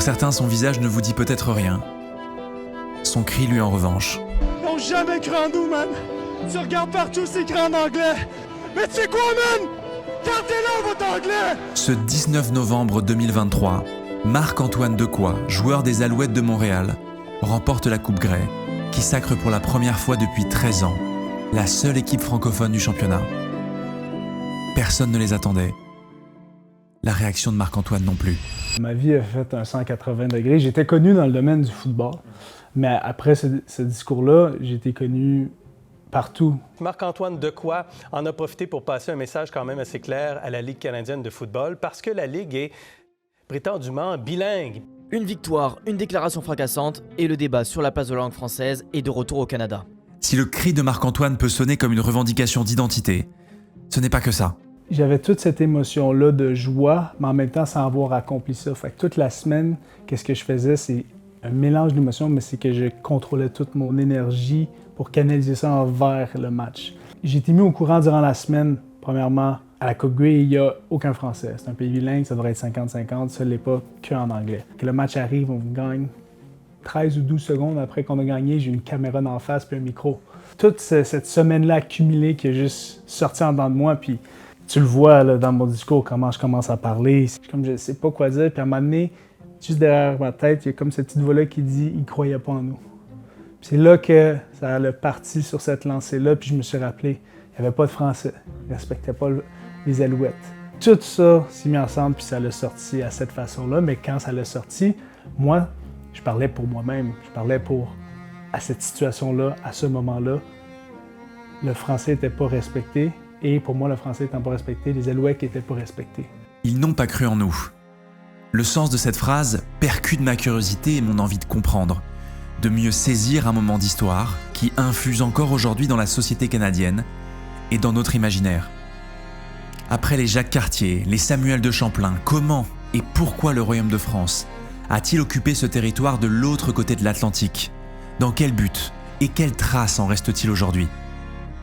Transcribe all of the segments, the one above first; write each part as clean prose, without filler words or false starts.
certains, son visage ne vous dit peut-être rien. Son cri, lui, en revanche. Ils n'ont jamais cru en nous, man. Tu regardes partout, c'est écrit en anglais. Mais tu sais quoi, man? Gardez-le, votre anglais! Ce 19 novembre 2023, Marc-Antoine Decoy, joueur des Alouettes de Montréal, remporte la Coupe Grey, qui sacre pour la première fois depuis 13 ans la seule équipe francophone du championnat. Personne ne les attendait. La réaction de Marc-Antoine non plus. Ma vie a fait un 180 degrés. J'étais connu dans le domaine du football, mais après ce discours-là, j'ai été connu partout. Marc-Antoine Decoy en a profité pour passer un message quand même assez clair à la Ligue canadienne de football parce que la Ligue est prétendument bilingue. Une victoire, une déclaration fracassante et le débat sur la place de la langue française est de retour au Canada. Si le cri de Marc-Antoine peut sonner comme une revendication d'identité, ce n'est pas que ça. J'avais toute cette émotion-là de joie, mais en même temps sans avoir accompli ça. Fait que toute la semaine, qu'est-ce que je faisais, c'est un mélange d'émotions, mais c'est que je contrôlais toute mon énergie pour canaliser ça envers le match. J'ai été mis au courant durant la semaine, premièrement, à la Coupe Grey, il n'y a aucun Français. C'est un pays bilingue, ça devrait être 50-50, ça ne l'est pas qu'en anglais. Que le match arrive, on gagne 13 ou 12 secondes après qu'on a gagné, j'ai une caméra d'en face puis un micro. Toute cette semaine-là accumulée qui est juste sortie en dedans de moi, puis tu le vois là, dans mon discours, comment je commence à parler. C'est comme je ne sais pas quoi dire, puis à un moment donné, juste derrière ma tête, il y a comme cette petite voix-là qui dit « il ne croyait pas en nous ». C'est là que ça a parti sur cette lancée-là, puis je me suis rappelé, il n'y avait pas de Français, ils ne respectaient pas les Alouettes. Tout ça s'est mis ensemble, puis ça l'a sorti à cette façon-là, mais quand ça l'a sorti, moi, je parlais pour moi-même, je parlais à cette situation-là, à ce moment-là. Le Français n'était pas respecté, et pour moi, le Français n'étant pas respecté, les Alouettes n'étaient pas respectés. Ils n'ont pas cru en nous. Le sens de cette phrase percute ma curiosité et mon envie de comprendre, de mieux saisir un moment d'histoire qui infuse encore aujourd'hui dans la société canadienne et dans notre imaginaire. Après les Jacques Cartier, les Samuel de Champlain, comment et pourquoi le Royaume de France a-t-il occupé ce territoire de l'autre côté de l'Atlantique? Dans quel but et quelle trace en reste-t-il aujourd'hui?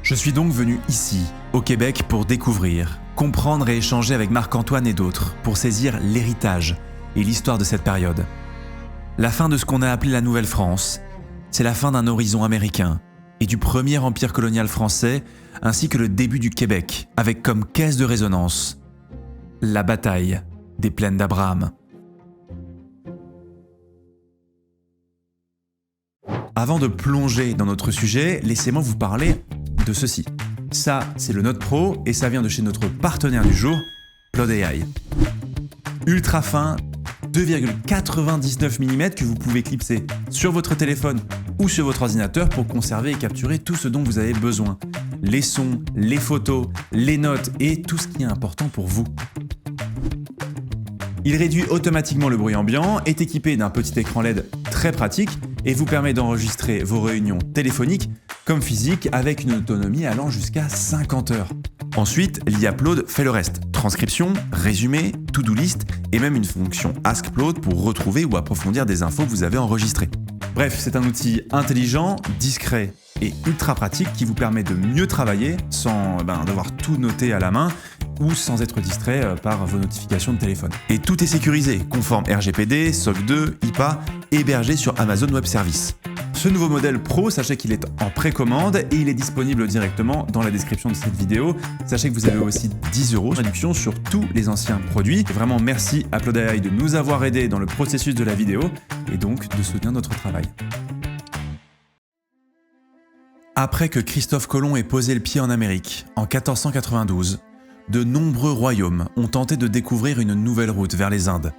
Je suis donc venu ici, au Québec, pour découvrir, comprendre et échanger avec Marc-Antoine et d'autres, pour saisir l'héritage et l'histoire de cette période. La fin de ce qu'on a appelé la Nouvelle-France, c'est la fin d'un horizon américain et du premier empire colonial français, ainsi que le début du Québec, avec comme caisse de résonance la bataille des plaines d'Abraham. Avant de plonger dans notre sujet, laissez-moi vous parler de ceci. Ça, c'est le Note Pro et ça vient de chez notre partenaire du jour, Plod AI. Ultra fin, 2,99 mm que vous pouvez clipser sur votre téléphone ou sur votre ordinateur pour conserver et capturer tout ce dont vous avez besoin. Les sons, les photos, les notes et tout ce qui est important pour vous. Il réduit automatiquement le bruit ambiant, est équipé d'un petit écran LED très pratique et vous permet d'enregistrer vos réunions téléphoniques comme physiques avec une autonomie allant jusqu'à 50 heures. Ensuite, l'IA Plod fait le reste. Transcription, résumé, to-do list et même une fonction Ask Plod pour retrouver ou approfondir des infos que vous avez enregistrées. Bref, c'est un outil intelligent, discret et ultra pratique qui vous permet de mieux travailler sans devoir tout noter à la main ou sans être distrait par vos notifications de téléphone. Et tout est sécurisé, conforme RGPD, SOC 2, HIPAA, hébergé sur Amazon Web Services. Ce nouveau modèle Pro, sachez qu'il est en précommande et il est disponible directement dans la description de cette vidéo. Sachez que vous avez aussi 10 € de réduction sur tous les anciens produits. Vraiment merci à Plod AI de nous avoir aidés dans le processus de la vidéo et donc de soutenir notre travail. Après que Christophe Colomb ait posé le pied en Amérique en 1492, de nombreux royaumes ont tenté de découvrir une nouvelle route vers les Indes.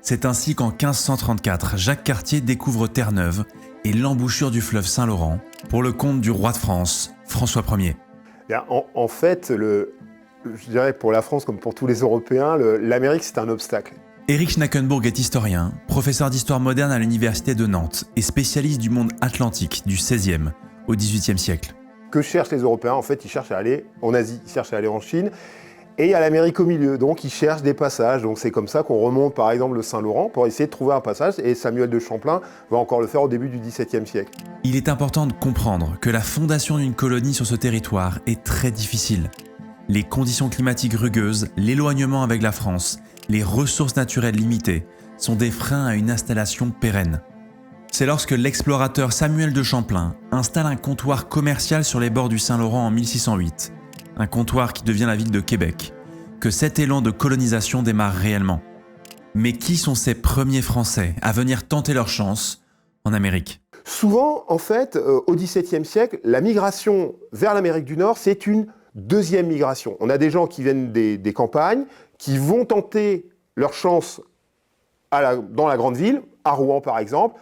C'est ainsi qu'en 1534, Jacques Cartier découvre Terre-Neuve et l'embouchure du fleuve Saint-Laurent pour le compte du roi de France, François Ier. En fait, je dirais pour la France comme pour tous les Européens, l'Amérique c'est un obstacle. Éric Schnackenburg est historien, professeur d'histoire moderne à l'université de Nantes et spécialiste du monde atlantique du XVIe au XVIIIe siècle. Que cherchent les Européens? En fait, ils cherchent à aller en Asie, ils cherchent à aller en Chine. Et il y a l'Amérique au milieu, donc ils cherchent des passages. Donc c'est comme ça qu'on remonte par exemple le Saint-Laurent pour essayer de trouver un passage. Et Samuel de Champlain va encore le faire au début du XVIIe siècle. Il est important de comprendre que la fondation d'une colonie sur ce territoire est très difficile. Les conditions climatiques rugueuses, l'éloignement avec la France, les ressources naturelles limitées sont des freins à une installation pérenne. C'est lorsque l'explorateur Samuel de Champlain installe un comptoir commercial sur les bords du Saint-Laurent en 1608, un comptoir qui devient la ville de Québec, que cet élan de colonisation démarre réellement. Mais qui sont ces premiers Français à venir tenter leur chance en Amérique ? Souvent, en fait, au XVIIe siècle, la migration vers l'Amérique du Nord, c'est une deuxième migration. On a des gens qui viennent des campagnes, qui vont tenter leur chance dans la grande ville, à Rouen par exemple.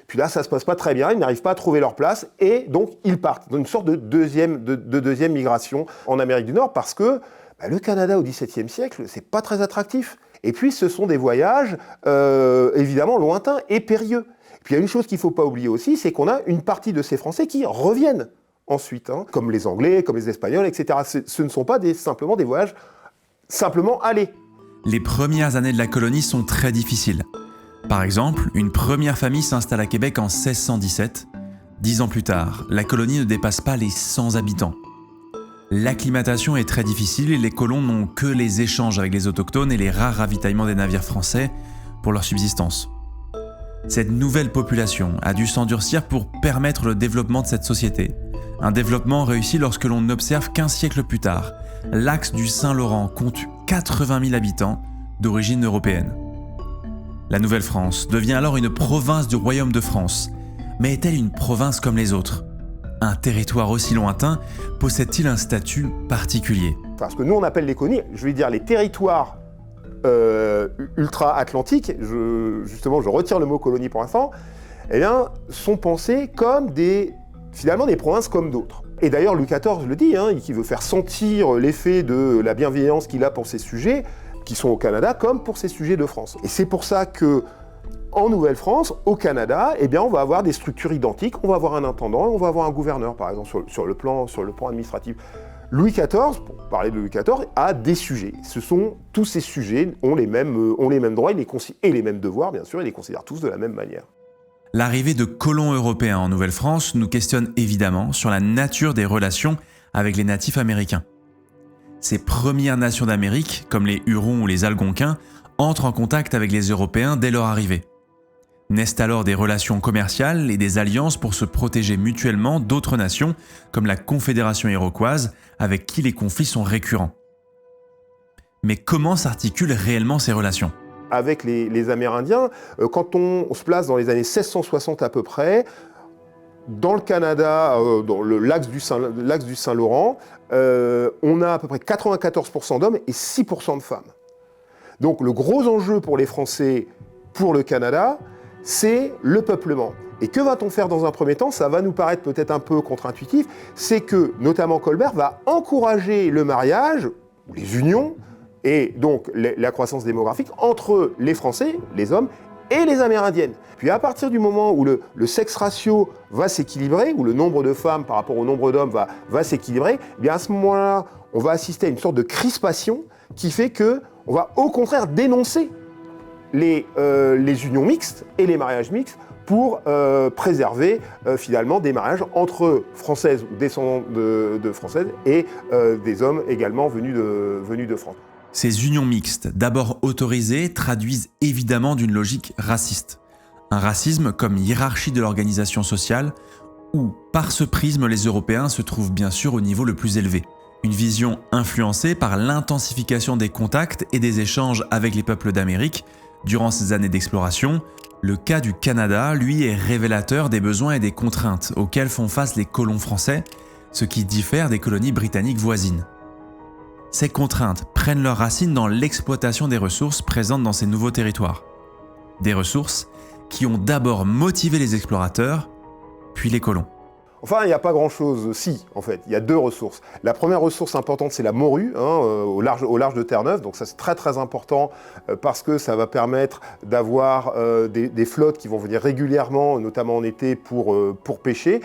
Puis là, ça ne se passe pas très bien, ils n'arrivent pas à trouver leur place, et donc ils partent dans une sorte de deuxième migration en Amérique du Nord, parce que le Canada au XVIIe siècle, c'est pas très attractif. Et puis, ce sont des voyages évidemment lointains et périlleux. Et puis, il y a une chose qu'il ne faut pas oublier aussi, c'est qu'on a une partie de ces Français qui reviennent ensuite, comme les Anglais, comme les Espagnols, etc. Ce ne sont pas simplement des voyages simplement allés. Les premières années de la colonie sont très difficiles. Par exemple, une première famille s'installe à Québec en 1617. 10 ans plus tard, la colonie ne dépasse pas les 100 habitants. L'acclimatation est très difficile et les colons n'ont que les échanges avec les autochtones et les rares ravitaillements des navires français pour leur subsistance. Cette nouvelle population a dû s'endurcir pour permettre le développement de cette société. Un développement réussi lorsque l'on observe qu'1 siècle plus tard, l'axe du Saint-Laurent compte 80 000 habitants d'origine européenne. La Nouvelle-France devient alors une province du Royaume de France. Mais est-elle une province comme les autres ? Un territoire aussi lointain possède-t-il un statut particulier ? Parce que nous, on appelle les colonies, je vais dire les territoires ultra-atlantiques, je retire le mot colonie pour l'instant, sont pensés comme finalement des provinces comme d'autres. Et d'ailleurs, Louis XIV le dit, qui veut faire sentir l'effet de la bienveillance qu'il a pour ses sujets, qui sont au Canada, comme pour ses sujets de France. Et c'est pour ça que en Nouvelle-France, au Canada, on va avoir des structures identiques. On va avoir un intendant, on va avoir un gouverneur, par exemple, sur le plan administratif. Louis XIV, pour parler de Louis XIV, a des sujets. Tous ces sujets ont les mêmes droits et les mêmes devoirs, bien sûr, et les considèrent tous de la même manière. L'arrivée de colons européens en Nouvelle-France nous questionne évidemment sur la nature des relations avec les natifs américains. Ces premières nations d'Amérique, comme les Hurons ou les Algonquins, entrent en contact avec les Européens dès leur arrivée. Naissent alors des relations commerciales et des alliances pour se protéger mutuellement d'autres nations, comme la Confédération iroquoise, avec qui les conflits sont récurrents. Mais comment s'articulent réellement ces relations ? Avec les Amérindiens, quand on se place dans les années 1660 à peu près, dans le Canada, dans l'axe du Saint-Laurent, on a à peu près 94% d'hommes et 6% de femmes. Donc le gros enjeu pour les Français, pour le Canada, c'est le peuplement. Et que va-t-on faire dans un premier temps ? Ça va nous paraître peut-être un peu contre-intuitif, c'est que, notamment Colbert, va encourager le mariage, ou les unions, et donc la croissance démographique entre les Français, les hommes, et les Amérindiennes. Puis à partir du moment où le sexe ratio va s'équilibrer, où le nombre de femmes par rapport au nombre d'hommes va s'équilibrer, à ce moment-là, on va assister à une sorte de crispation qui fait qu'on va au contraire dénoncer les unions mixtes et les mariages mixtes pour préserver finalement des mariages entre Françaises ou descendants de Françaises et des hommes également venus de France. Ces unions mixtes, d'abord autorisées, traduisent évidemment d'une logique raciste. Un racisme comme hiérarchie de l'organisation sociale, où, par ce prisme, les Européens se trouvent bien sûr au niveau le plus élevé. Une vision influencée par l'intensification des contacts et des échanges avec les peuples d'Amérique durant ces années d'exploration. Le cas du Canada, lui, est révélateur des besoins et des contraintes auxquels font face les colons français, ce qui diffère des colonies britanniques voisines. Ces contraintes prennent leurs racines dans l'exploitation des ressources présentes dans ces nouveaux territoires. Des ressources qui ont d'abord motivé les explorateurs, puis les colons. Enfin, il n'y a pas grand-chose, en fait. Il y a 2 ressources. La première ressource importante, c'est la morue, au large de Terre-Neuve. Donc ça, c'est très très important parce que ça va permettre d'avoir des flottes qui vont venir régulièrement, notamment en été, pour pêcher.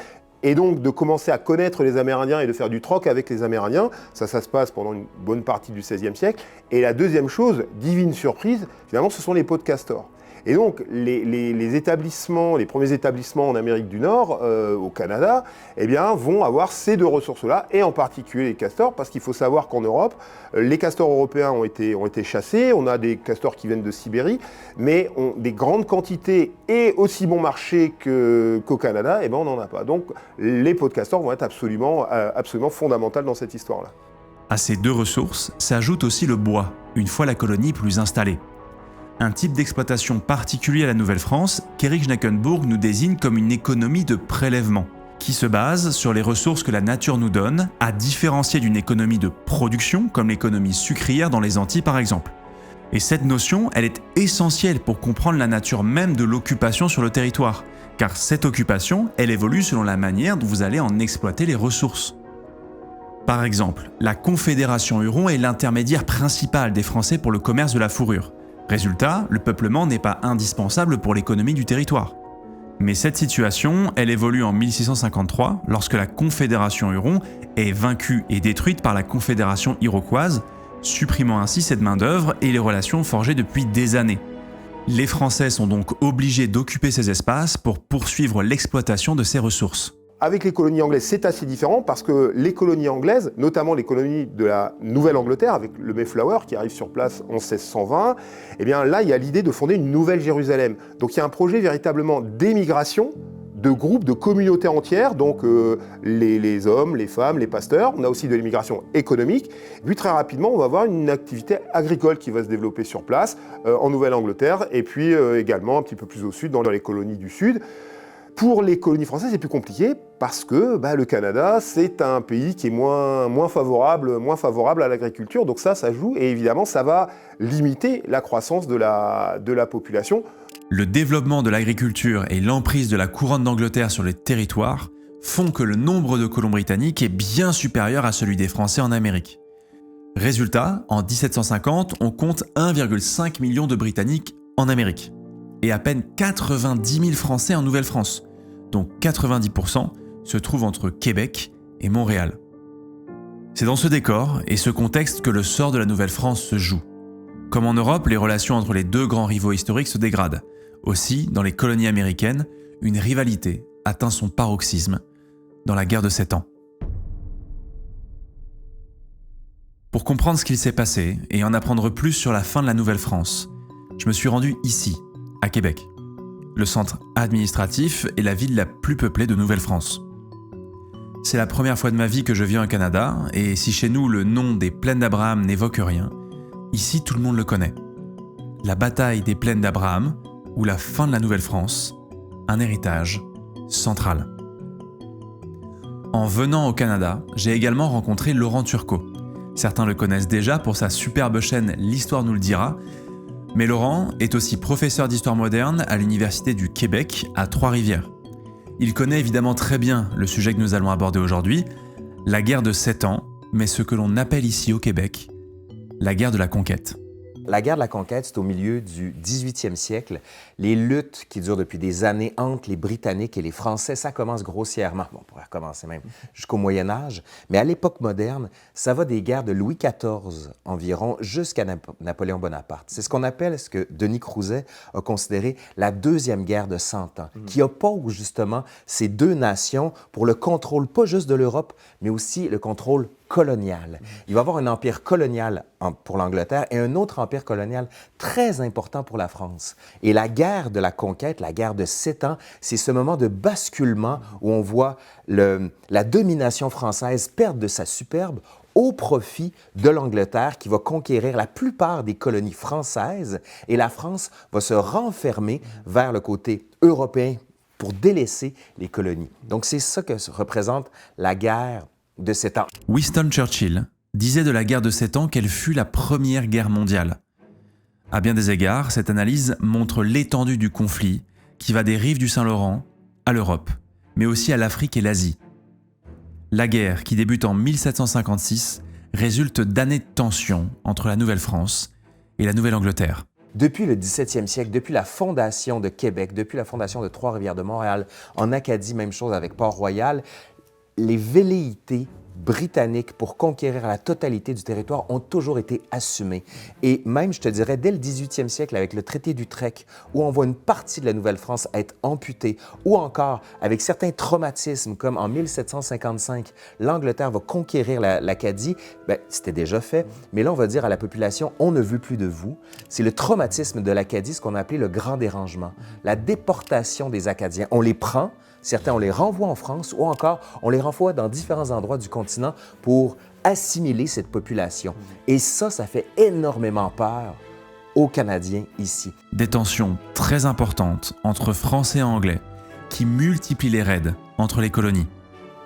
Et donc de commencer à connaître les Amérindiens et de faire du troc avec les Amérindiens. Ça se passe pendant une bonne partie du XVIe siècle. Et la deuxième chose, divine surprise, finalement, ce sont les peaux de castor. Et donc, les établissements, les premiers établissements en Amérique du Nord, au Canada, eh bien, vont avoir ces deux ressources-là, et en particulier les castors, parce qu'il faut savoir qu'en Europe, les castors européens ont été chassés, on a des castors qui viennent de Sibérie, mais des grandes quantités et aussi bon marché qu'au Canada, eh ben, on n'en a pas. Donc, les peaux de castor vont être absolument fondamentales dans cette histoire-là. À ces deux ressources s'ajoute aussi le bois, une fois la colonie plus installée. Un type d'exploitation particulier à la Nouvelle-France qu'Éric Schnackenburg nous désigne comme une économie de prélèvement, qui se base sur les ressources que la nature nous donne, à différencier d'une économie de production, comme l'économie sucrière dans les Antilles par exemple. Et cette notion, elle est essentielle pour comprendre la nature même de l'occupation sur le territoire, car cette occupation, elle évolue selon la manière dont vous allez en exploiter les ressources. Par exemple, la Confédération Huron est l'intermédiaire principal des Français pour le commerce de la fourrure. Résultat, le peuplement n'est pas indispensable pour l'économie du territoire. Mais cette situation, elle évolue en 1653, lorsque la Confédération Huron est vaincue et détruite par la Confédération iroquoise, supprimant ainsi cette main-d'œuvre et les relations forgées depuis des années. Les Français sont donc obligés d'occuper ces espaces pour poursuivre l'exploitation de ces ressources. Avec les colonies anglaises, c'est assez différent parce que les colonies anglaises, notamment les colonies de la Nouvelle-Angleterre, avec le Mayflower qui arrive sur place en 1620, eh bien là, il y a l'idée de fonder une nouvelle Jérusalem. Donc il y a un projet véritablement d'émigration de groupes, de communautés entières, donc les hommes, les femmes, les pasteurs. On a aussi de l'immigration économique. Et puis très rapidement, on va avoir une activité agricole qui va se développer sur place, en Nouvelle-Angleterre, et puis également un petit peu plus au sud, dans les colonies du sud. Pour les colonies françaises, c'est plus compliqué parce que le Canada, c'est un pays qui est moins favorable à l'agriculture. Donc ça joue et évidemment, ça va limiter la croissance de la population. Le développement de l'agriculture et l'emprise de la couronne d'Angleterre sur les territoires font que le nombre de colons britanniques est bien supérieur à celui des Français en Amérique. Résultat, en 1750, on compte 1,5 million de Britanniques en Amérique. Et à peine 90 000 Français en Nouvelle-France, dont 90% se trouvent entre Québec et Montréal. C'est dans ce décor et ce contexte que le sort de la Nouvelle-France se joue. Comme en Europe, les relations entre les deux grands rivaux historiques se dégradent. Aussi, dans les colonies américaines, une rivalité atteint son paroxysme dans la guerre de 7 ans. Pour comprendre ce qu'il s'est passé et en apprendre plus sur la fin de la Nouvelle-France, je me suis rendu ici, à Québec, le centre administratif et la ville la plus peuplée de Nouvelle-France. C'est la première fois de ma vie que je viens au Canada, et si chez nous le nom des Plaines d'Abraham n'évoque rien, ici tout le monde le connaît. La bataille des Plaines d'Abraham, ou la fin de la Nouvelle-France, un héritage central. En venant au Canada, j'ai également rencontré Laurent Turcot. Certains le connaissent déjà pour sa superbe chaîne L'Histoire nous le dira, mais Laurent est aussi professeur d'histoire moderne à l'Université du Québec à Trois-Rivières. Il connaît évidemment très bien le sujet que nous allons aborder aujourd'hui, la guerre de 7 ans, mais ce que l'on appelle ici au Québec, la guerre de la conquête. La guerre de la conquête, c'est au milieu du 18e siècle. Les luttes qui durent depuis des années entre les Britanniques et les Français, ça commence grossièrement. Bon, on pourrait recommencer même jusqu'au Moyen Âge. Mais à l'époque moderne, ça va des guerres de Louis XIV environ jusqu'à Napoléon Bonaparte. C'est ce qu'on appelle, ce que Denis Crouzet a considéré la deuxième guerre de 100 ans, qui oppose justement ces deux nations pour le contrôle, pas juste de l'Europe, mais aussi le contrôle colonial. Il va y avoir un empire colonial pour l'Angleterre et un autre empire colonial très important pour la France. Et la guerre de la conquête, la guerre de 7 ans, c'est ce moment de basculement où on voit la domination française perdre de sa superbe au profit de l'Angleterre qui va conquérir la plupart des colonies françaises et la France va se renfermer vers le côté européen pour délaisser les colonies. Donc c'est ça que représente la guerre de 7 ans. Winston Churchill disait de la guerre de 7 ans qu'elle fut la première guerre mondiale. À bien des égards, cette analyse montre l'étendue du conflit qui va des rives du Saint-Laurent à l'Europe, mais aussi à l'Afrique et l'Asie. La guerre, qui débute en 1756, résulte d'années de tension entre la Nouvelle-France et la Nouvelle-Angleterre. Depuis le 17e siècle, depuis la fondation de Québec, depuis la fondation de Trois-Rivières de Montréal, en Acadie, même chose avec Port-Royal, les velléités britanniques pour conquérir la totalité du territoire ont toujours été assumés. Et même, je te dirais, dès le 18e siècle, avec le traité d'Utrecht, où on voit une partie de la Nouvelle-France être amputée, ou encore avec certains traumatismes, comme en 1755, l'Angleterre va conquérir l'Acadie, bien, c'était déjà fait, mais là, on va dire à la population, on ne veut plus de vous. C'est le traumatisme de l'Acadie, ce qu'on a appelé le Grand Dérangement, la déportation des Acadiens. On les prend, certains, on les renvoie en France ou encore, on les renvoie dans différents endroits du continent pour assimiler cette population. Et ça fait énormément peur aux Canadiens ici. Des tensions très importantes entre Français et Anglais qui multiplient les raids entre les colonies.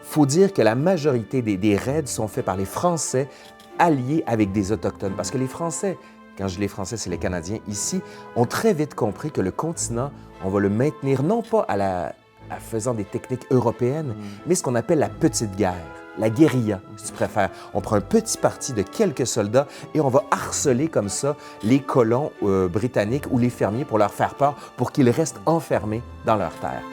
Faut dire que la majorité des raids sont faits par les Français alliés avec des Autochtones. Parce que les Français, quand je dis les Français, c'est les Canadiens ici, ont très vite compris que le continent, on va le maintenir non pas en faisant des techniques européennes, mais ce qu'on appelle la petite guerre, la guérilla, si tu préfères. On prend un petit parti de quelques soldats et on va harceler comme ça les colons britanniques ou les fermiers pour leur faire peur, pour qu'ils restent enfermés dans leurs terres.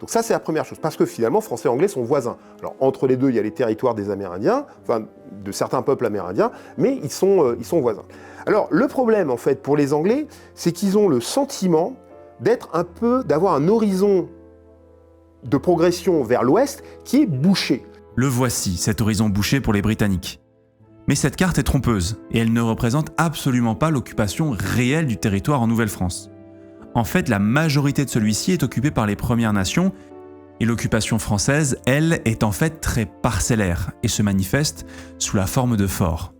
Donc ça, c'est la première chose, parce que finalement, Français et Anglais sont voisins. Alors, entre les deux, il y a les territoires des Amérindiens, enfin, de certains peuples amérindiens, mais ils sont voisins. Alors, le problème, en fait, pour les Anglais, c'est qu'ils ont le sentiment d'avoir un horizon de progression vers l'ouest qui est bouché. Le voici, cet horizon bouché pour les Britanniques. Mais cette carte est trompeuse, et elle ne représente absolument pas l'occupation réelle du territoire en Nouvelle-France. En fait, la majorité de celui-ci est occupée par les Premières Nations, et l'occupation française, elle, est en fait très parcellaire et se manifeste sous la forme de forts.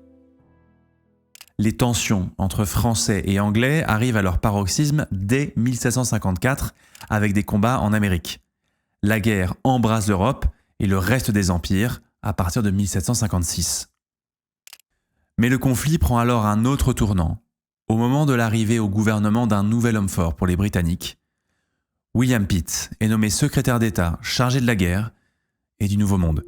Les tensions entre Français et Anglais arrivent à leur paroxysme dès 1754 avec des combats en Amérique. La guerre embrase l'Europe et le reste des empires à partir de 1756. Mais le conflit prend alors un autre tournant. Au moment de l'arrivée au gouvernement d'un nouvel homme fort pour les Britanniques, William Pitt est nommé secrétaire d'État chargé de la guerre et du Nouveau Monde.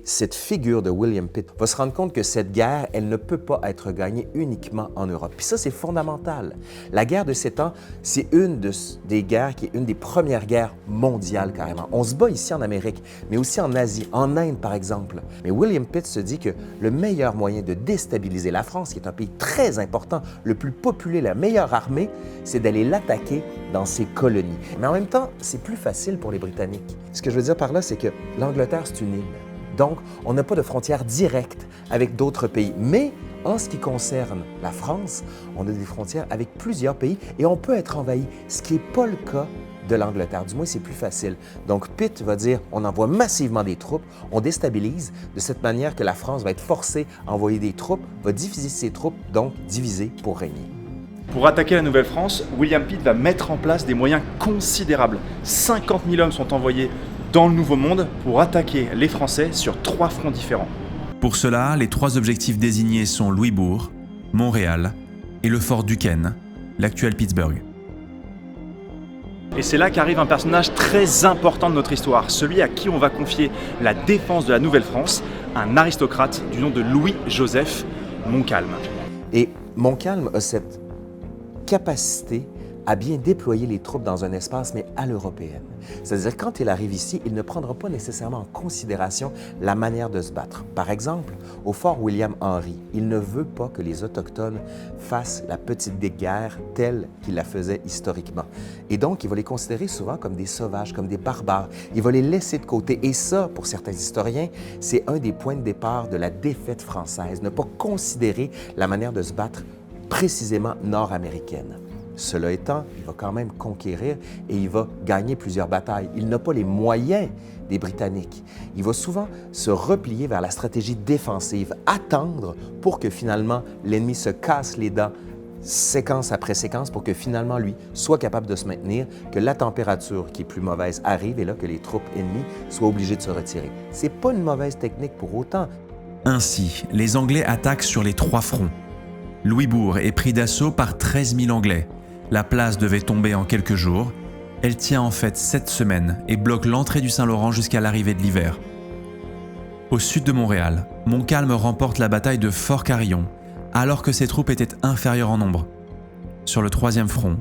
Cette figure de William Pitt va se rendre compte que cette guerre, elle ne peut pas être gagnée uniquement en Europe. Puis ça, c'est fondamental. La guerre de 7 ans, c'est des guerres qui est une des premières guerres mondiales carrément. On se bat ici en Amérique, mais aussi en Asie, en Inde par exemple. Mais William Pitt se dit que le meilleur moyen de déstabiliser la France, qui est un pays très important, le plus populé, la meilleure armée, c'est d'aller l'attaquer dans ses colonies. Mais en même temps, c'est plus facile pour les Britanniques. Ce que je veux dire par là, c'est que l'Angleterre, c'est une île. Donc, on n'a pas de frontière directe avec d'autres pays. Mais en ce qui concerne la France, on a des frontières avec plusieurs pays et on peut être envahi, ce qui n'est pas le cas de l'Angleterre. Du moins, c'est plus facile. Donc, Pitt va dire, on envoie massivement des troupes, on déstabilise de cette manière que la France va être forcée à envoyer des troupes, va diviser ses troupes, donc diviser pour régner. Pour attaquer la Nouvelle-France, William Pitt va mettre en place des moyens considérables. 50 000 hommes sont envoyés dans le Nouveau Monde pour attaquer les Français sur 3 fronts différents. Pour cela, les 3 objectifs désignés sont Louisbourg, Montréal et le fort Duquesne, l'actuel Pittsburgh. Et c'est là qu'arrive un personnage très important de notre histoire, celui à qui on va confier la défense de la Nouvelle-France, un aristocrate du nom de Louis-Joseph Montcalm. Et Montcalm a cette capacité à bien déployer les troupes dans un espace, mais à l'européenne. C'est-à-dire, quand il arrive ici, il ne prendra pas nécessairement en considération la manière de se battre. Par exemple, au fort William-Henry, il ne veut pas que les Autochtones fassent la petite guerre telle qu'ils la faisaient historiquement. Et donc, il va les considérer souvent comme des sauvages, comme des barbares. Il va les laisser de côté. Et ça, pour certains historiens, c'est un des points de départ de la défaite française, ne pas considérer la manière de se battre précisément nord-américaine. Cela étant, il va quand même conquérir et il va gagner plusieurs batailles. Il n'a pas les moyens des Britanniques. Il va souvent se replier vers la stratégie défensive, attendre pour que finalement l'ennemi se casse les dents séquence après séquence pour que finalement lui soit capable de se maintenir, que la température qui est plus mauvaise arrive et là que les troupes ennemies soient obligées de se retirer. C'est pas une mauvaise technique pour autant. Ainsi, les Anglais attaquent sur les 3 fronts. Louisbourg est pris d'assaut par 13 000 Anglais. La place devait tomber en quelques jours. Elle tient en fait 7 semaines et bloque l'entrée du Saint-Laurent jusqu'à l'arrivée de l'hiver. Au sud de Montréal, Montcalm remporte la bataille de Fort Carillon, alors que ses troupes étaient inférieures en nombre. Sur le 3e front,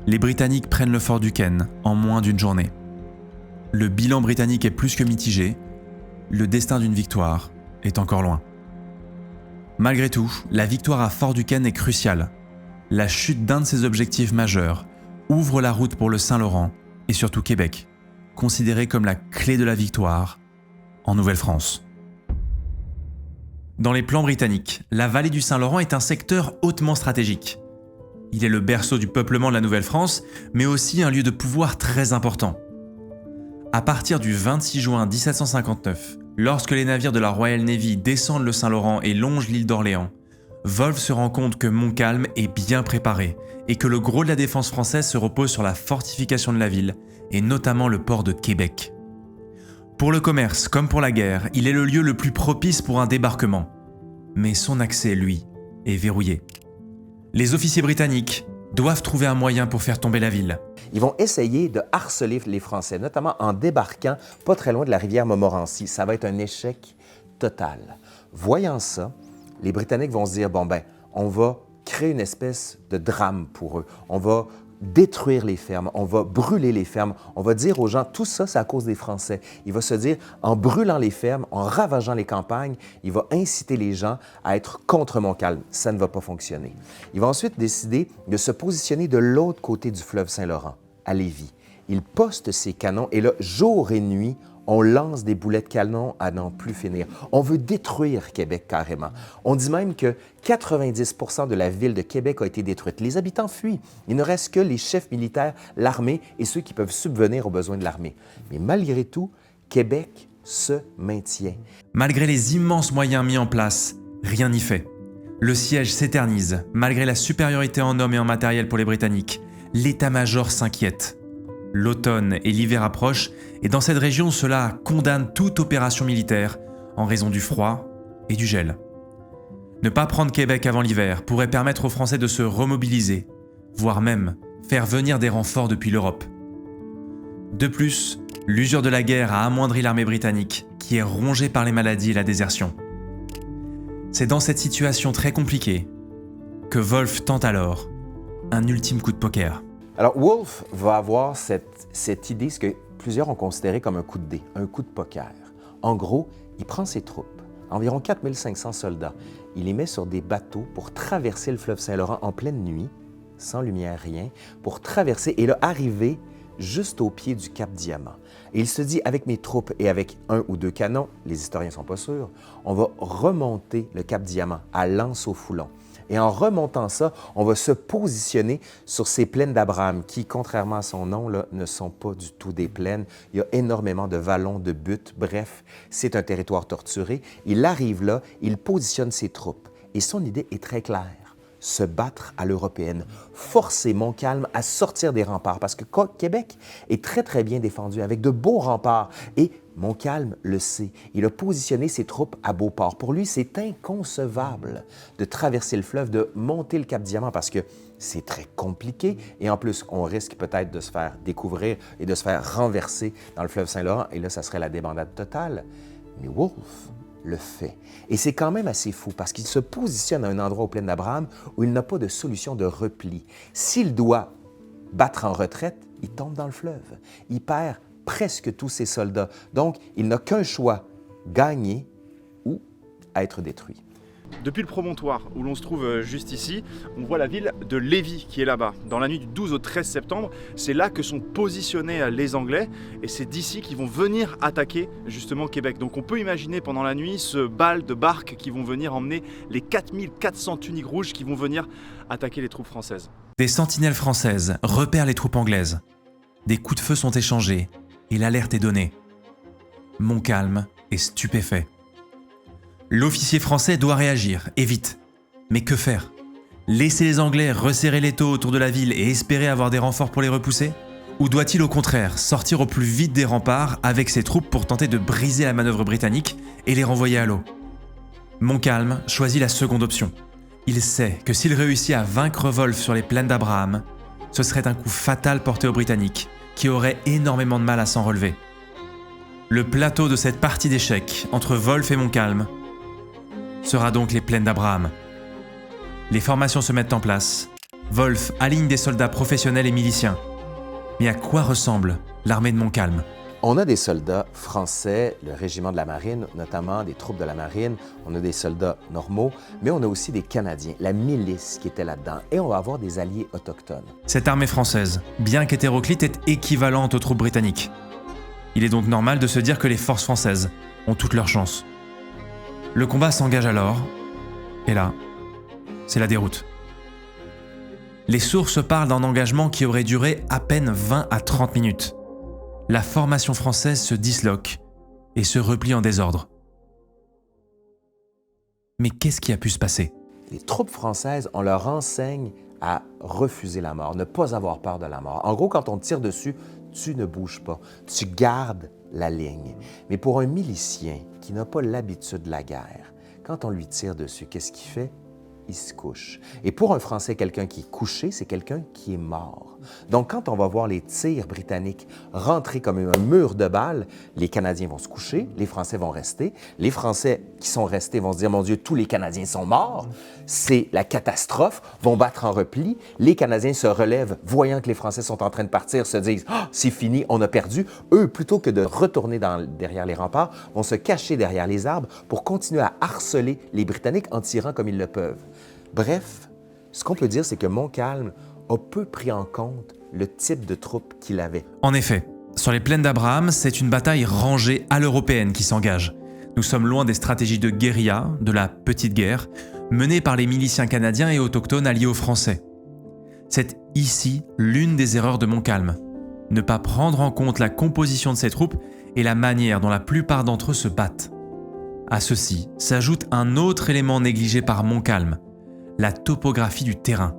les Britanniques prennent le fort Duquesne en moins d'une journée. Le bilan britannique est plus que mitigé, le destin d'une victoire est encore loin. Malgré tout, la victoire à Fort Duquesne est cruciale. La chute d'un de ses objectifs majeurs ouvre la route pour le Saint-Laurent et surtout Québec, considéré comme la clé de la victoire en Nouvelle-France. Dans les plans britanniques, la vallée du Saint-Laurent est un secteur hautement stratégique. Il est le berceau du peuplement de la Nouvelle-France, mais aussi un lieu de pouvoir très important. À partir du 26 juin 1759, lorsque les navires de la Royal Navy descendent le Saint-Laurent et longent l'île d'Orléans, Wolfe se rend compte que Montcalm est bien préparé et que le gros de la défense française se repose sur la fortification de la ville, et notamment le port de Québec. Pour le commerce comme pour la guerre, il est le lieu le plus propice pour un débarquement. Mais son accès, lui, est verrouillé. Les officiers britanniques doivent trouver un moyen pour faire tomber la ville. Ils vont essayer de harceler les Français, notamment en débarquant pas très loin de la rivière Montmorency. Ça va être un échec total. Voyant ça, les Britanniques vont se dire, on va créer une espèce de drame pour eux. On va détruire les fermes, on va brûler les fermes, on va dire aux gens, tout ça, c'est à cause des Français. Il va se dire, en brûlant les fermes, en ravageant les campagnes, il va inciter les gens à être contre Montcalm. Ça ne va pas fonctionner. Il va ensuite décider de se positionner de l'autre côté du fleuve Saint-Laurent, à Lévis. Il poste ses canons et là, jour et nuit, on lance des boulets de canon à n'en plus finir. On veut détruire Québec carrément. On dit même que 90 % de la ville de Québec a été détruite. Les habitants fuient. Il ne reste que les chefs militaires, l'armée et ceux qui peuvent subvenir aux besoins de l'armée. Mais malgré tout, Québec se maintient. Malgré les immenses moyens mis en place, rien n'y fait. Le siège s'éternise, malgré la supériorité en hommes et en matériel pour les Britanniques. L'état-major s'inquiète. L'automne et l'hiver approchent, et dans cette région, cela condamne toute opération militaire en raison du froid et du gel. Ne pas prendre Québec avant l'hiver pourrait permettre aux Français de se remobiliser, voire même faire venir des renforts depuis l'Europe. De plus, l'usure de la guerre a amoindri l'armée britannique, qui est rongée par les maladies et la désertion. C'est dans cette situation très compliquée que Wolfe tente alors un ultime coup de poker. Alors, Wolfe va avoir cette idée, ce que plusieurs ont considéré comme un coup de dé, un coup de poker. En gros, il prend ses troupes, environ 4500 soldats, il les met sur des bateaux pour traverser le fleuve Saint-Laurent en pleine nuit, sans lumière, rien, pour traverser et là, arriver juste au pied du Cap Diamant. Et il se dit, avec mes troupes et avec 1 ou 2 canons, les historiens ne sont pas sûrs, on va remonter le Cap Diamant à L'Anse-au-Foulon. Et en remontant ça, on va se positionner sur ces plaines d'Abraham qui, contrairement à son nom, là, ne sont pas du tout des plaines. Il y a énormément de vallons, de buttes. Bref, c'est un territoire torturé. Il arrive là, il positionne ses troupes. Et son idée est très claire. Se battre à l'européenne, forcer Montcalm à sortir des remparts, parce que Québec est très, très bien défendu, avec de beaux remparts. Et Montcalm le sait. Il a positionné ses troupes à Beauport. Pour lui, c'est inconcevable de traverser le fleuve, de monter le Cap Diamant, parce que c'est très compliqué. Et en plus, on risque peut-être de se faire découvrir et de se faire renverser dans le fleuve Saint-Laurent. Et là, ça serait la débandade totale. Mais Wolfe le fait. Et c'est quand même assez fou parce qu'il se positionne à un endroit aux plaines d'Abraham où il n'a pas de solution de repli. S'il doit battre en retraite, il tombe dans le fleuve. Il perd presque tous ses soldats. Donc, il n'a qu'un choix, gagner ou être détruit. Depuis le promontoire où l'on se trouve juste ici, on voit la ville de Lévis qui est là-bas. Dans la nuit du 12 au 13 septembre, c'est là que sont positionnés les Anglais et c'est d'ici qu'ils vont venir attaquer justement Québec. Donc on peut imaginer pendant la nuit ce bal de barques qui vont venir emmener les 4400 tuniques rouges qui vont venir attaquer les troupes françaises. Des sentinelles françaises repèrent les troupes anglaises. Des coups de feu sont échangés et l'alerte est donnée. Montcalm est stupéfait. L'officier français doit réagir, et vite. Mais que faire? Laisser les Anglais resserrer l'étau autour de la ville et espérer avoir des renforts pour les repousser? Ou doit-il au contraire sortir au plus vite des remparts avec ses troupes pour tenter de briser la manœuvre britannique et les renvoyer à l'eau? Montcalm choisit la seconde option. Il sait que s'il réussit à vaincre Wolfe sur les plaines d'Abraham, ce serait un coup fatal porté aux Britanniques, qui auraient énormément de mal à s'en relever. Le plateau de cette partie d'échecs entre Wolfe et Montcalm sera donc les plaines d'Abraham. Les formations se mettent en place Wolfe aligne des soldats professionnels et miliciens. Mais à quoi ressemble l'armée de Montcalm ? On a des soldats français, le régiment de la marine, notamment des troupes de la marine. On a des soldats normaux, mais on a aussi des Canadiens, la milice qui était là-dedans. Et on va avoir des alliés autochtones. Cette armée française, bien qu'hétéroclite, est équivalente aux troupes britanniques. Il est donc normal de se dire que les forces françaises ont toutes leurs chances. Le combat s'engage alors, et là, c'est la déroute. Les sources parlent d'un engagement qui aurait duré à peine 20 à 30 minutes. La formation française se disloque et se replie en désordre. Mais qu'est-ce qui a pu se passer ? Les troupes françaises, on leur enseigne à refuser la mort, ne pas avoir peur de la mort. En gros, quand on te tire dessus, tu ne bouges pas, tu gardes la ligne. Mais pour un milicien qui n'a pas l'habitude de la guerre, quand on lui tire dessus, qu'est-ce qu'il fait? Il se couche. Et pour un Français, quelqu'un qui est couché, c'est quelqu'un qui est mort. Donc, quand on va voir les tirs britanniques rentrer comme un mur de balles, les Canadiens vont se coucher, les Français vont rester. Les Français qui sont restés vont se dire « Mon Dieu, tous les Canadiens sont morts. » C'est la catastrophe, vont battre en repli. Les Canadiens se relèvent, voyant que les Français sont en train de partir, se disent « Ah, c'est fini, on a perdu. » Eux, plutôt que de retourner derrière les remparts, vont se cacher derrière les arbres pour continuer à harceler les Britanniques en tirant comme ils le peuvent. Bref, ce qu'on peut dire, c'est que Montcalm a peu pris en compte le type de troupe qu'il avait. En effet, sur les plaines d'Abraham, c'est une bataille rangée à l'européenne qui s'engage. Nous sommes loin des stratégies de guérilla, de la petite guerre, menées par les miliciens canadiens et autochtones alliés aux Français. C'est ici l'une des erreurs de Montcalm. Ne pas prendre en compte la composition de ses troupes et la manière dont la plupart d'entre eux se battent. À ceci s'ajoute un autre élément négligé par Montcalm, la topographie du terrain.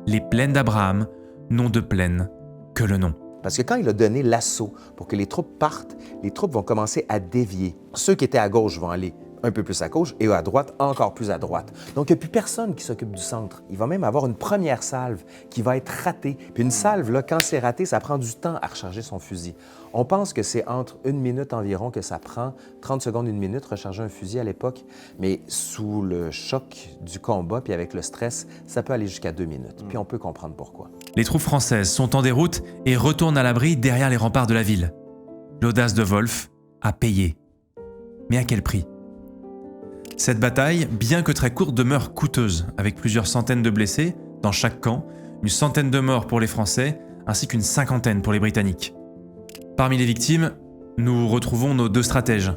Les plaines d'Abraham n'ont de plaine que le nom. Parce que quand il a donné l'assaut pour que les troupes partent, les troupes vont commencer à dévier. Ceux qui étaient à gauche vont aller un peu plus à gauche et eux à droite, encore plus à droite. Donc, il n'y a plus personne qui s'occupe du centre. Il va même avoir une première salve qui va être ratée. Puis une salve, là, quand c'est raté, ça prend du temps à recharger son fusil. On pense que c'est entre 1 minute environ que ça prend, 30 secondes, 1 minute, recharger un fusil à l'époque. Mais sous le choc du combat, puis avec le stress, ça peut aller jusqu'à 2 minutes. Puis on peut comprendre pourquoi. Les troupes françaises sont en déroute et retournent à l'abri derrière les remparts de la ville. L'audace de Wolfe a payé. Mais à quel prix ? Cette bataille, bien que très courte, demeure coûteuse, avec plusieurs centaines de blessés dans chaque camp, une centaine de morts pour les Français, ainsi qu'une cinquantaine pour les Britanniques. Parmi les victimes, nous retrouvons nos 2 stratèges,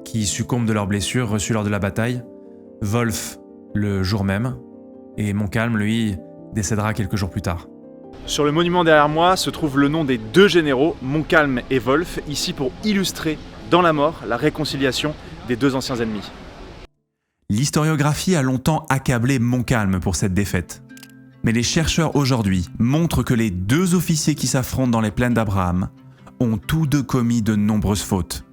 qui succombent de leurs blessures reçues lors de la bataille. Wolfe, le jour même, et Montcalm, lui, décédera quelques jours plus tard. Sur le monument derrière moi se trouve le nom des 2 généraux, Montcalm et Wolfe, ici pour illustrer dans la mort la réconciliation des 2 anciens ennemis. L'historiographie a longtemps accablé Montcalm pour cette défaite. Mais les chercheurs aujourd'hui montrent que les 2 officiers qui s'affrontent dans les plaines d'Abraham ont tous 2 commis de nombreuses fautes.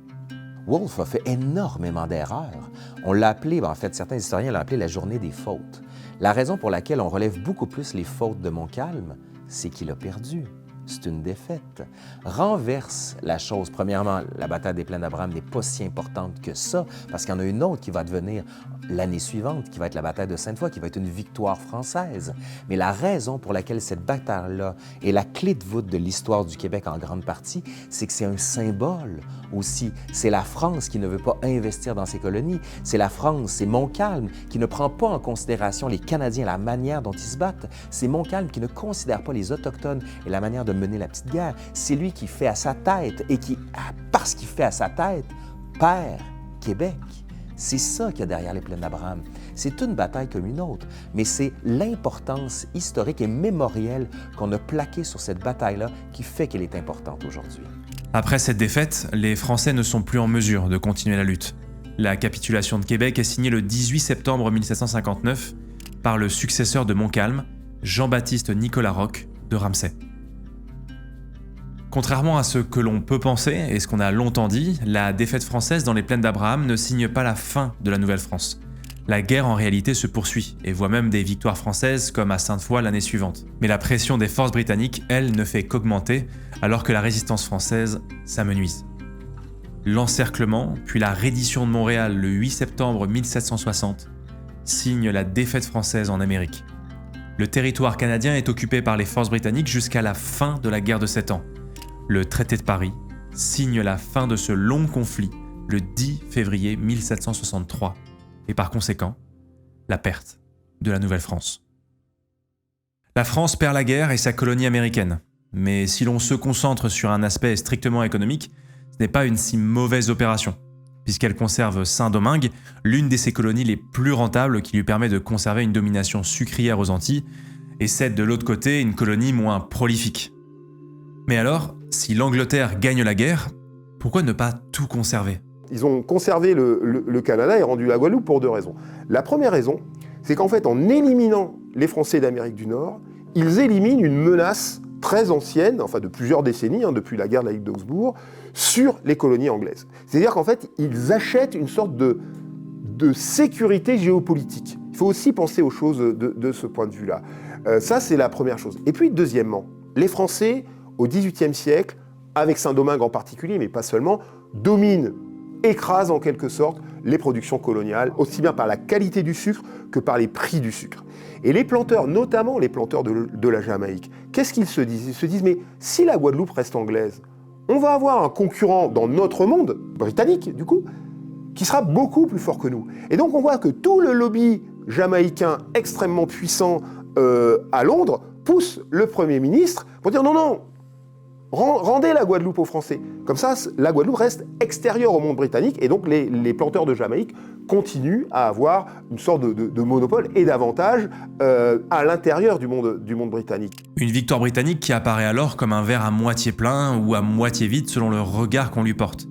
Wolfe a fait énormément d'erreurs. On l'a appelé, en fait, certains historiens l'ont appelé la journée des fautes. La raison pour laquelle on relève beaucoup plus les fautes de Montcalm, c'est qu'il a perdu. C'est une défaite. Renverse la chose. Premièrement, la bataille des plaines d'Abraham n'est pas si importante que ça, parce qu'il y en a une autre qui va devenir l'année suivante, qui va être la bataille de Sainte-Foy, qui va être une victoire française. Mais la raison pour laquelle cette bataille-là est la clé de voûte de l'histoire du Québec en grande partie, c'est que c'est un symbole aussi. C'est la France qui ne veut pas investir dans ses colonies. C'est la France, c'est Montcalm qui ne prend pas en considération les Canadiens, la manière dont ils se battent. C'est Montcalm qui ne considère pas les Autochtones et la manière de mener la petite guerre. C'est lui qui fait à sa tête et qui, parce qu'il fait à sa tête, perd Québec. C'est ça qu'il y a derrière les plaines d'Abraham. C'est une bataille comme une autre, mais c'est l'importance historique et mémorielle qu'on a plaquée sur cette bataille-là qui fait qu'elle est importante aujourd'hui. Après cette défaite, les Français ne sont plus en mesure de continuer la lutte. La capitulation de Québec est signée le 18 septembre 1759 par le successeur de Montcalm, Jean-Baptiste Nicolas Roch de Ramsay. Contrairement à ce que l'on peut penser et ce qu'on a longtemps dit, la défaite française dans les plaines d'Abraham ne signe pas la fin de la Nouvelle-France. La guerre en réalité se poursuit et voit même des victoires françaises comme à Sainte-Foy l'année suivante. Mais la pression des forces britanniques, elle, ne fait qu'augmenter alors que la résistance française s'amenuise. L'encerclement, puis la reddition de Montréal le 8 septembre 1760, signent la défaite française en Amérique. Le territoire canadien est occupé par les forces britanniques jusqu'à la fin de la guerre de 7 ans. Le traité de Paris signe la fin de ce long conflit le 10 février 1763 et par conséquent, la perte de la Nouvelle-France. La France perd la guerre et sa colonie américaine. Mais si l'on se concentre sur un aspect strictement économique, ce n'est pas une si mauvaise opération, puisqu'elle conserve Saint-Domingue, l'une de ses colonies les plus rentables qui lui permet de conserver une domination sucrière aux Antilles, et cède de l'autre côté une colonie moins prolifique. Mais alors, si l'Angleterre gagne la guerre, pourquoi ne pas tout conserver ? Ils ont conservé le Canada et rendu la Guadeloupe pour deux raisons. La première raison, c'est qu'en fait, en éliminant les Français d'Amérique du Nord, ils éliminent une menace très ancienne, enfin de plusieurs décennies, depuis la guerre de la Ligue d'Augsbourg, sur les colonies anglaises. C'est-à-dire qu'en fait, ils achètent une sorte de sécurité géopolitique. Il faut aussi penser aux choses de ce point de vue-là. Ça, c'est la première chose. Et puis, deuxièmement, les Français, au XVIIIe siècle, avec Saint-Domingue en particulier, mais pas seulement, dominent, écrasent en quelque sorte les productions coloniales, aussi bien par la qualité du sucre que par les prix du sucre. Et les planteurs, notamment les planteurs de la Jamaïque, qu'est-ce qu'ils se disent ? Ils se disent, mais si la Guadeloupe reste anglaise, on va avoir un concurrent dans notre monde, britannique du coup, qui sera beaucoup plus fort que nous. Et donc on voit que tout le lobby jamaïcain extrêmement puissant à Londres pousse le Premier ministre pour dire non, rendez la Guadeloupe aux Français. Comme ça, la Guadeloupe reste extérieure au monde britannique et donc les planteurs de Jamaïque continuent à avoir une sorte de monopole et d'avantage à l'intérieur du monde britannique. Une victoire britannique qui apparaît alors comme un verre à moitié plein ou à moitié vide selon le regard qu'on lui porte.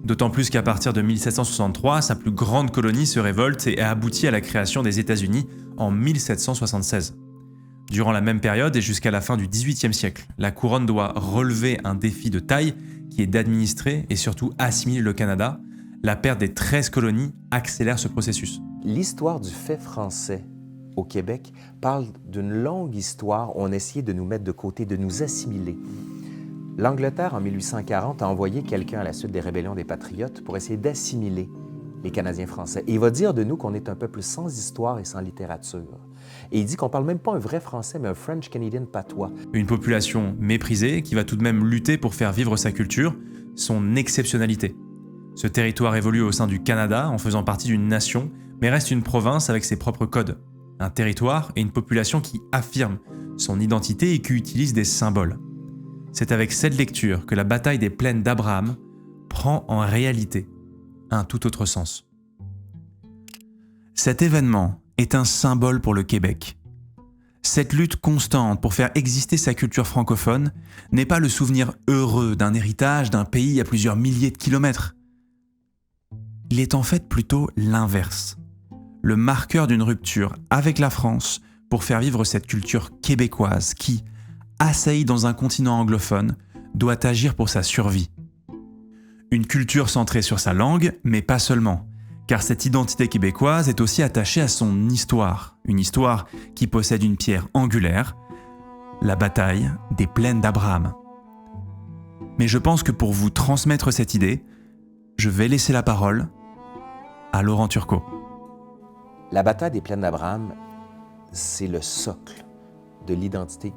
D'autant plus qu'à partir de 1763, sa plus grande colonie se révolte et aboutit à la création des États-Unis en 1776. Durant la même période et jusqu'à la fin du XVIIIe siècle, la couronne doit relever un défi de taille qui est d'administrer et surtout assimiler le Canada. La perte des 13 colonies accélère ce processus. L'histoire du fait français au Québec parle d'une longue histoire où on essayait de nous mettre de côté, de nous assimiler. L'Angleterre, en 1840, a envoyé quelqu'un à la suite des rébellions des Patriotes pour essayer d'assimiler les Canadiens français. Et il va dire de nous qu'on est un peuple sans histoire et sans littérature. Et il dit qu'on parle même pas un vrai français, mais un French-Canadian patois. Une population méprisée qui va tout de même lutter pour faire vivre sa culture, son exceptionnalité. Ce territoire évolue au sein du Canada en faisant partie d'une nation, mais reste une province avec ses propres codes. Un territoire et une population qui affirme son identité et qui utilise des symboles. C'est avec cette lecture que la bataille des plaines d'Abraham prend en réalité un tout autre sens. Cet événement est un symbole pour le Québec. Cette lutte constante pour faire exister sa culture francophone n'est pas le souvenir heureux d'un héritage d'un pays à plusieurs milliers de kilomètres. Il est en fait plutôt l'inverse. Le marqueur d'une rupture avec la France pour faire vivre cette culture québécoise qui, assaillie dans un continent anglophone, doit agir pour sa survie. Une culture centrée sur sa langue, mais pas seulement, car cette identité québécoise est aussi attachée à son histoire, une histoire qui possède une pierre angulaire, la bataille des plaines d'Abraham. Mais je pense que pour vous transmettre cette idée, je vais laisser la parole à Laurent Turcot. La bataille des plaines d'Abraham, c'est le socle de l'identité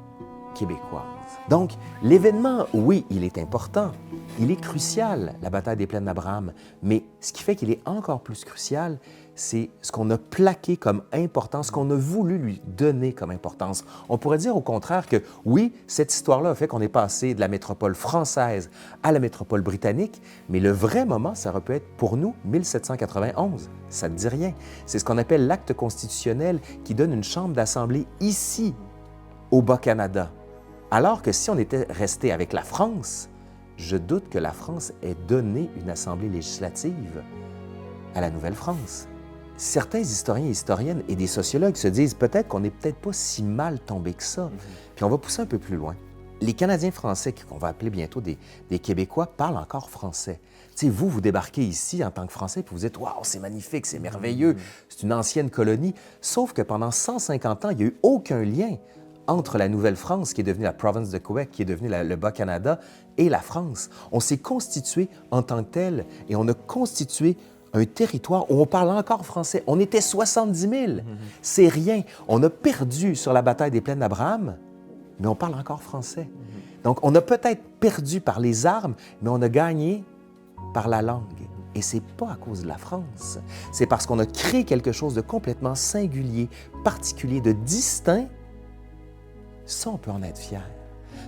québécoise. Donc, l'événement, oui, il est important, il est crucial, la bataille des plaines d'Abraham, mais ce qui fait qu'il est encore plus crucial, c'est ce qu'on a plaqué comme importance, ce qu'on a voulu lui donner comme importance. On pourrait dire au contraire que, oui, cette histoire-là a fait qu'on est passé de la métropole française à la métropole britannique, mais le vrai moment, ça aurait pu être pour nous 1791. Ça ne dit rien. C'est ce qu'on appelle l'acte constitutionnel qui donne une chambre d'assemblée ici, au Bas-Canada. Alors que si on était resté avec la France, je doute que la France ait donné une assemblée législative à la Nouvelle-France. Certains historiens et historiennes et des sociologues se disent peut-être qu'on n'est peut-être pas si mal tombé que ça. Puis on va pousser un peu plus loin. Les Canadiens français, qu'on va appeler bientôt des Québécois, parlent encore français. Tu sais, vous débarquez ici en tant que Français, puis vous dites « Waouh, c'est magnifique, c'est merveilleux, c'est une ancienne colonie ». Sauf que pendant 150 ans, il n'y a eu aucun lien entre la Nouvelle-France, qui est devenue la province de Québec, qui est devenue le Bas-Canada, et la France. On s'est constitué en tant que tel et on a constitué un territoire où on parle encore français. On était 70 000. C'est rien. On a perdu sur la bataille des plaines d'Abraham, mais on parle encore français. Donc, on a peut-être perdu par les armes, mais on a gagné par la langue. Et ce n'est pas à cause de la France. C'est parce qu'on a créé quelque chose de complètement singulier, particulier, de distinct. Ça, on peut en être fier.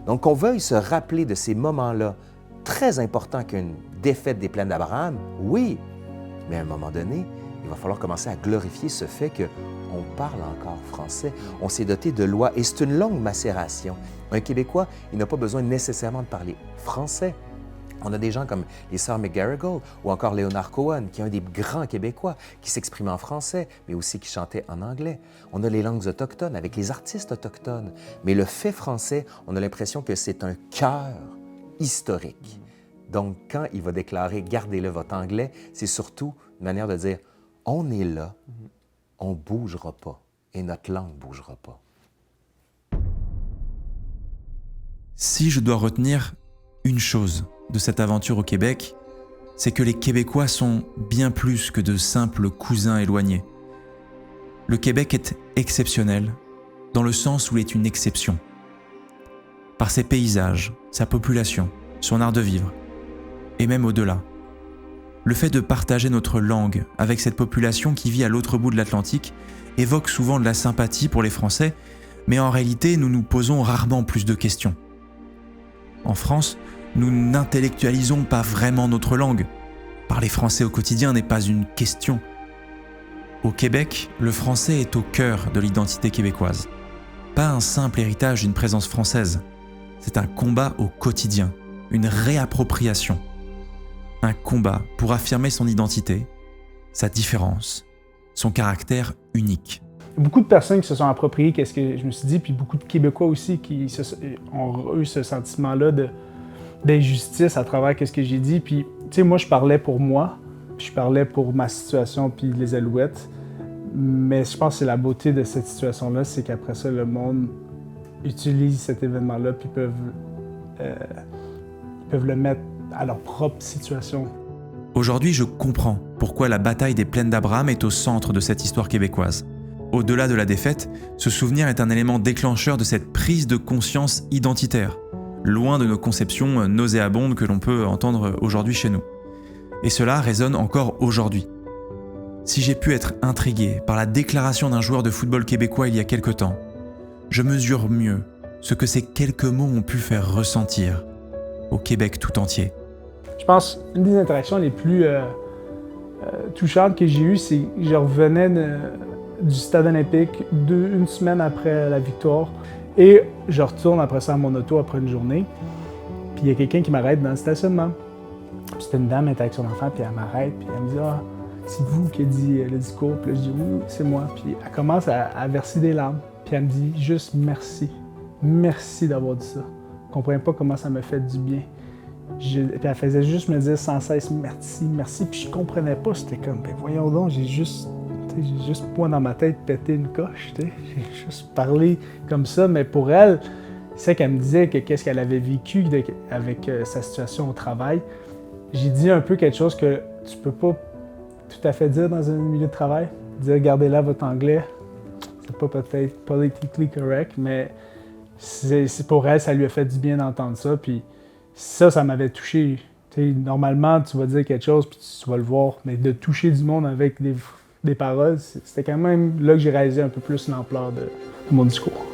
Donc, qu'on veuille se rappeler de ces moments-là, très importants qu'une défaite des plaines d'Abraham, oui, mais à un moment donné, il va falloir commencer à glorifier ce fait qu'on parle encore français. On s'est doté de lois et c'est une longue macération. Un Québécois, il n'a pas besoin nécessairement de parler français. On a des gens comme les sœurs McGarrigle ou encore Leonard Cohen, qui est un des grands Québécois, qui s'exprime en français, mais aussi qui chantait en anglais. On a les langues autochtones avec les artistes autochtones. Mais le fait français, on a l'impression que c'est un cœur historique. Donc, quand il va déclarer « Gardez-le votre anglais », c'est surtout une manière de dire « On est là, on ne bougera pas et notre langue ne bougera pas ». Si je dois retenir une chose de cette aventure au Québec, c'est que les Québécois sont bien plus que de simples cousins éloignés. Le Québec est exceptionnel, dans le sens où il est une exception. Par ses paysages, sa population, son art de vivre, et même au-delà. Le fait de partager notre langue avec cette population qui vit à l'autre bout de l'Atlantique évoque souvent de la sympathie pour les Français, mais en réalité, nous nous posons rarement plus de questions. En France, nous n'intellectualisons pas vraiment notre langue. Parler français au quotidien n'est pas une question. Au Québec, le français est au cœur de l'identité québécoise. Pas un simple héritage d'une présence française. C'est un combat au quotidien, une réappropriation. Un combat pour affirmer son identité, sa différence, son caractère unique. Beaucoup de personnes qui se sont appropriées qu'est-ce que je me suis dit, puis beaucoup de Québécois aussi qui ont eu ce sentiment-là d'injustice à travers ce que j'ai dit. Puis, tu sais, moi, je parlais pour moi, je parlais pour ma situation, puis les Alouettes. Mais je pense que c'est la beauté de cette situation-là, c'est qu'après ça, le monde utilise cet événement-là, puis peuvent le mettre à leur propre situation. Aujourd'hui, je comprends pourquoi la bataille des plaines d'Abraham est au centre de cette histoire québécoise. Au-delà de la défaite, ce souvenir est un élément déclencheur de cette prise de conscience identitaire, loin de nos conceptions nauséabondes que l'on peut entendre aujourd'hui chez nous. Et cela résonne encore aujourd'hui. Si j'ai pu être intrigué par la déclaration d'un joueur de football québécois il y a quelque temps, je mesure mieux ce que ces quelques mots ont pu faire ressentir au Québec tout entier. Je pense une des interactions les plus touchantes que j'ai eues, c'est que je revenais du stade olympique une semaine après la victoire et je retourne après ça à mon auto après une journée. Puis il y a quelqu'un qui m'arrête dans le stationnement. Puis c'était une dame avec son enfant, puis elle m'arrête, puis elle me dit « Ah, c'est vous qui a dit le discours? » Puis là, je dis « Oui, c'est moi. » Puis elle commence à verser des larmes. Puis elle me dit juste « Merci. Merci d'avoir dit ça. Je ne comprenais pas comment ça me fait du bien. » Puis elle faisait juste me dire sans cesse « Merci, merci. » Puis je comprenais pas. C'était comme « Ben voyons donc, j'ai juste moi dans ma tête pété une coche. » J'ai juste parlé comme ça. Mais pour elle, c'est qu'elle me disait que qu'est-ce qu'elle avait vécu avec sa situation au travail. J'ai dit un peu quelque chose que tu peux pas tout à fait dire dans un milieu de travail. Dire « Gardez là votre anglais », c'est pas peut-être politically correct, mais c'est pour elle, ça lui a fait du bien d'entendre ça. Puis ça m'avait touché. T'sais, normalement, tu vas dire quelque chose, puis tu vas le voir, mais de toucher du monde avec des paroles, c'était quand même là que j'ai réalisé un peu plus l'ampleur de mon discours.